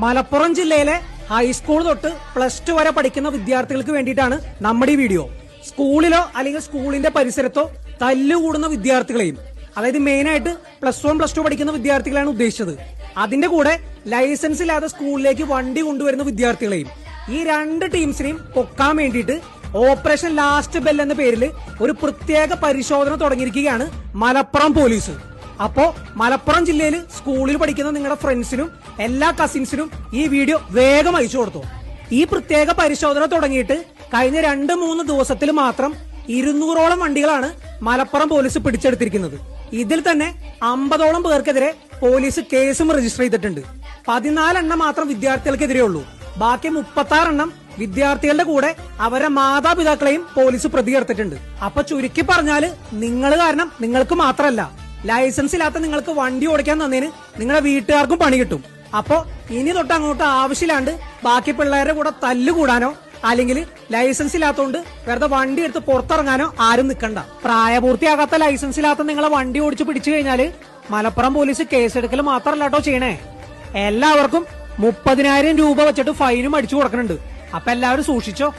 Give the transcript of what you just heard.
മലപ്പുറം ജില്ലയിലെ ഹൈസ്കൂൾ തൊട്ട് +2 വരെ പഠിക്കുന്ന വിദ്യാർത്ഥികൾക്ക് വേണ്ടിയിട്ടാണ് നമ്മുടെ ഈ വീഡിയോ. സ്കൂളിലോ അല്ലെങ്കിൽ സ്കൂളിന്റെ പരിസരത്തോ തല്ലുകൂടുന്ന വിദ്യാർത്ഥികളെയും, അതായത് മെയിനായിട്ട് +1 +2 പഠിക്കുന്ന വിദ്യാർത്ഥികളാണ് ഉദ്ദേശിച്ചത്. അതിന്റെ കൂടെ ലൈസൻസ് ഇല്ലാതെ സ്കൂളിലേക്ക് വണ്ടി കൊണ്ടുവരുന്ന വിദ്യാർത്ഥികളെയും, ഈ രണ്ട് ടീംസിനെയും പൊക്കാൻ വേണ്ടിയിട്ട് ഓപ്പറേഷൻ ലാസ്റ്റ് ബെൽ എന്ന പേരിൽ ഒരു പ്രത്യേക പരിശോധന തുടങ്ങിയിരിക്കുകയാണ് മലപ്പുറം പോലീസ്. അപ്പോ മലപ്പുറം ജില്ലയിൽ സ്കൂളിൽ പഠിക്കുന്ന നിങ്ങളുടെ ഫ്രണ്ട്സിനും എല്ലാ കസിൻസിനും ഈ വീഡിയോ വേഗം അയച്ചു കൊടുത്തു. ഈ പ്രത്യേക പരിശോധന തുടങ്ങിയിട്ട് കഴിഞ്ഞ 2-3 ദിവസത്തിൽ മാത്രം 200ഓളം വണ്ടികളാണ് മലപ്പുറം പോലീസ് പിടിച്ചെടുത്തിരിക്കുന്നത്. ഇതിൽ തന്നെ 50ഓളം പേർക്കെതിരെ പോലീസ് കേസും രജിസ്റ്റർ ചെയ്തിട്ടുണ്ട്. 14 എണ്ണം മാത്രം വിദ്യാർത്ഥികൾക്കെതിരെ ഉള്ളൂ. ബാക്കി 36 എണ്ണം വിദ്യാർത്ഥികളുടെ കൂടെ അവരുടെ മാതാപിതാക്കളെയും പോലീസ് പ്രതിയെടുത്തിട്ടുണ്ട്. അപ്പൊ ചുരുക്കി പറഞ്ഞാല് നിങ്ങൾ കാരണം നിങ്ങൾക്ക് മാത്രമല്ല, ലൈസൻസ് ഇല്ലാത്ത നിങ്ങൾക്ക് വണ്ടി ഓടിക്കാൻ തന്നതിന് നിങ്ങളുടെ വീട്ടുകാർക്കും പണി കിട്ടും. അപ്പോ ഇനി തൊട്ട് അങ്ങോട്ട് ആവശ്യമില്ലാണ്ട് ബാക്കി പിള്ളേരുടെ കൂടെ തല്ലുകൂടാനോ അല്ലെങ്കിൽ ലൈസൻസ് ഇല്ലാത്തതുകൊണ്ട് വെറുതെ വണ്ടി എടുത്ത് പുറത്തിറങ്ങാനോ ആരും നിൽക്കണ്ട. പ്രായപൂർത്തിയാകാത്ത ലൈസൻസ് ഇല്ലാത്ത നിങ്ങളെ വണ്ടി ഓടിച്ച് പിടിച്ചു കഴിഞ്ഞാല് മലപ്പുറം പോലീസ് കേസെടുക്കൽ മാത്രമല്ല കേട്ടോ ചെയ്യണേ, എല്ലാവർക്കും 30,000 രൂപ വെച്ചിട്ട് ഫൈനും അടിച്ചു കൊടുക്കുന്നുണ്ട്. അപ്പൊ എല്ലാവരും സൂക്ഷിച്ചോ.